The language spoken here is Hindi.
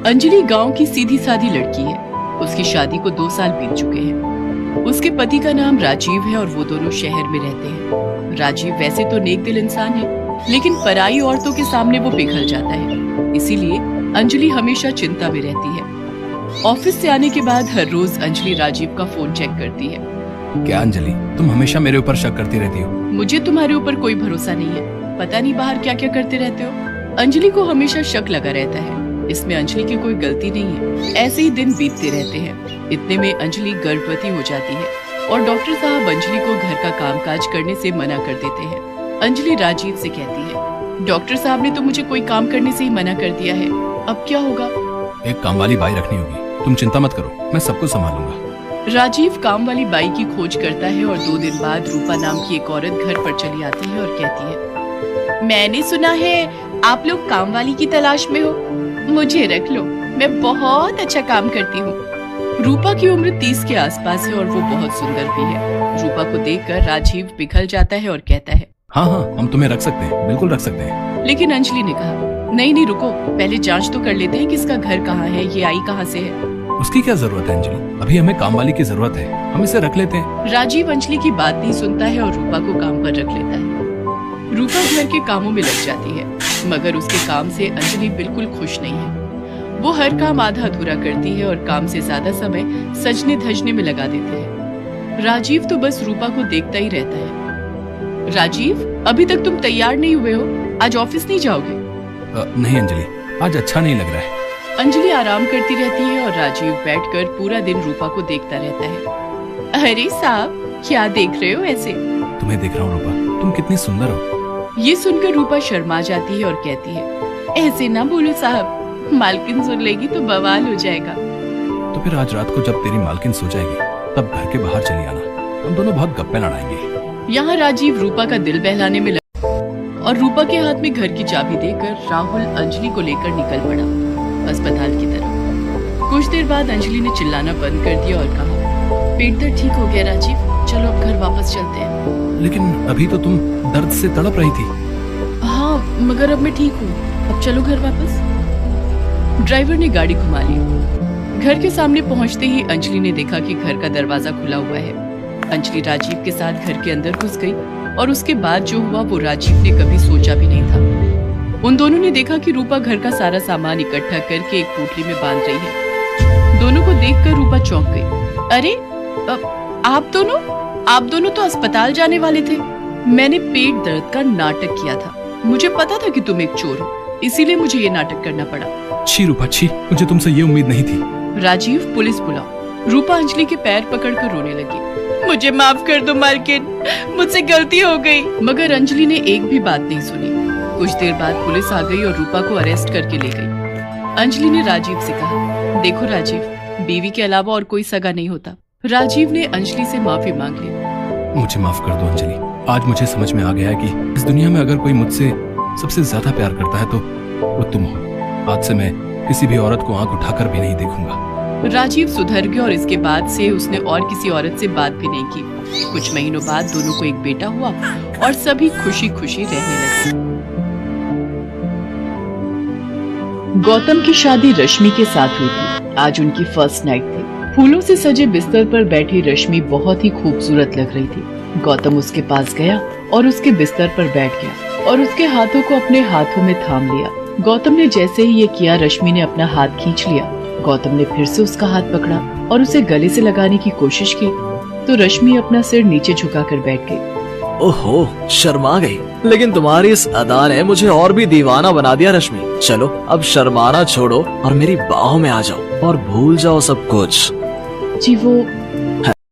अंजलि गांव की सीधी सादी लड़की है। उसकी शादी को 2 साल बीत चुके हैं। उसके पति का नाम राजीव है और वो दोनों शहर में रहते हैं। राजीव वैसे तो नेक दिल इंसान है, लेकिन पराई औरतों के सामने वो पिघल जाता है। इसीलिए अंजलि हमेशा चिंता में रहती है। ऑफिस से आने के बाद हर रोज अंजलि राजीव का फोन चेक करती है। क्या अंजलि, तुम हमेशा मेरे ऊपर शक करती रहती हो? मुझे तुम्हारे ऊपर कोई भरोसा नहीं है। पता नहीं बाहर क्या क्या करते रहते हो। अंजलि को हमेशा शक लगा रहता है। इसमें अंजलि की कोई गलती नहीं है। ऐसे ही दिन बीतते रहते हैं। इतने में अंजलि गर्भवती हो जाती है और डॉक्टर साहब अंजलि को घर का कामकाज करने से मना कर देते हैं। अंजलि राजीव से कहती है, डॉक्टर साहब ने तो मुझे कोई काम करने से ही मना कर दिया है, अब क्या होगा? एक काम वाली बाई रखनी होगी। तुम चिंता मत करो, मैं सब कुछ संभालूंगा। राजीव काम वाली बाई की खोज करता है और 2 दिन बाद रूपा नाम की एक औरत घर पर चली आती है और कहती है, मैंने सुना है आप लोग काम वाली की तलाश में हो, मुझे रख लो, मैं बहुत अच्छा काम करती हूँ। रूपा की उम्र 30 के आसपास है और वो बहुत सुंदर भी है। रूपा को देखकर राजीव पिघल जाता है और कहता है, हाँ हाँ, हम तुम्हें रख सकते हैं, बिल्कुल रख सकते हैं। लेकिन अंजलि ने कहा, नहीं रुको, पहले जांच तो कर लेते हैं कि इसका घर कहाँ है, ये आई कहाँ से है। उसकी क्या जरूरत है अंजलि, अभी हमें काम वाली की जरूरत है, हम इसे रख लेते हैं। राजीव अंजलि की बात नहीं सुनता है और रूपा को काम पर रख लेता है। रूपा घर के कामों में लग जाती है, मगर उसके काम से अंजलि बिल्कुल खुश नहीं है। वो हर काम आधा अधूरा करती है और काम से ज्यादा समय सजने धजने में लगा देती है। राजीव तो बस रूपा को देखता ही रहता है। राजीव, अभी तक तुम तैयार नहीं हुए हो, आज ऑफिस नहीं जाओगे? नहीं अंजलि, आज अच्छा नहीं लग रहा है। अंजलि आराम करती रहती है और राजीव बैठकर पूरा दिन रूपा को देखता रहता है। अरे साहब, क्या देख रहे हो ऐसे? तुम्हें देख रहा हूँ रूपा, तुम कितनी सुंदर हो। ये सुनकर रूपा शर्मा जाती है और कहती है, ऐसे ना बोलो साहब, मालकिन सुन लेगी तो बवाल हो जाएगा। तो फिर आज रात को जब तेरी मालकिन सो जाएगी तब घर के बाहर चली आना, हम दोनों बहुत गप्पे लड़ाएंगे। यहाँ राजीव रूपा का दिल बहलाने में लगा और रूपा के हाथ में घर की चाबी देकर राहुल अंजलि को लेकर निकल पड़ा अस्पताल की तरफ। कुछ देर बाद अंजलि ने चिल्लाना बंद कर दिया और कहा, पेट दर्द ठीक हो गया राजीव, चलो अब घर वापस चलते हैं। लेकिन अभी तो तुम दर्द से तड़प रही थी। हाँ, मगर अब मैं ठीक हूँ, अब चलो घर वापस। ड्राइवर ने गाड़ी घुमा ली। घर के सामने पहुंचते ही अंजलि ने देखा कि घर का दरवाजा खुला हुआ है। अंजलि राजीव के साथ घर के अंदर घुस गई और उसके बाद जो हुआ वो राजीव ने कभी सोचा भी नहीं था। उन दोनों ने देखा कि रूपा घर का सारा सामान इकट्ठा करके एक पोटली में बांध रही है। दोनों को देखकर रूपा चौंक गई। अरे आप दोनों तो अस्पताल जाने वाले थे। मैंने पेट दर्द का नाटक किया था, मुझे पता था कि तुम एक चोर हो, इसीलिए मुझे ये नाटक करना पड़ा। छी रूपा छी, मुझे तुमसे ये उम्मीद नहीं थी। राजीव, पुलिस बुलाओ। रूपा अंजलि के पैर पकड़कर रोने लगी। मुझे माफ कर दो मालकिन, मुझसे गलती हो गई। मगर अंजलि ने एक भी बात नहीं सुनी। कुछ देर बाद पुलिस आ गई और रूपा को अरेस्ट करके ले गई। अंजलि ने राजीव से कहा, देखो राजीव, बीवी के अलावा और कोई सगा नहीं होता। राजीव ने अंजलि से माफी मांग ली। मुझे माफ कर दो अंजलि, आज मुझे समझ में आ गया है कि इस दुनिया में अगर कोई मुझसे सबसे ज्यादा प्यार करता है तो वो तुम हो। आज से मैं किसी भी औरत को आंख उठाकर भी नहीं देखूंगा। राजीव सुधर गया और इसके बाद से उसने और किसी औरत से बात भी नहीं की। कुछ महीनों बाद दोनों को एक बेटा हुआ और सभी खुशी खुशी रहने लगे। गौतम की शादी रश्मि के साथ हुई थी। आज उनकी फर्स्ट नाइट थी। फूलों से सजे बिस्तर पर बैठी रश्मि बहुत ही खूबसूरत लग रही थी। गौतम उसके पास गया और उसके बिस्तर पर बैठ गया और उसके हाथों को अपने हाथों में थाम लिया। गौतम ने जैसे ही ये किया, रश्मि ने अपना हाथ खींच लिया। गौतम ने फिर से उसका हाथ पकड़ा और उसे गले से लगाने की कोशिश की तो रश्मि अपना सिर नीचे झुकाकर बैठ गई। ओहो, शर्मा गई, लेकिन तुम्हारी इस अदा ने मुझे और भी दीवाना बना दिया रश्मि। चलो अब शर्माना छोड़ो और मेरी बाहों में आ जाओ और भूल जाओ सब कुछ। जी वो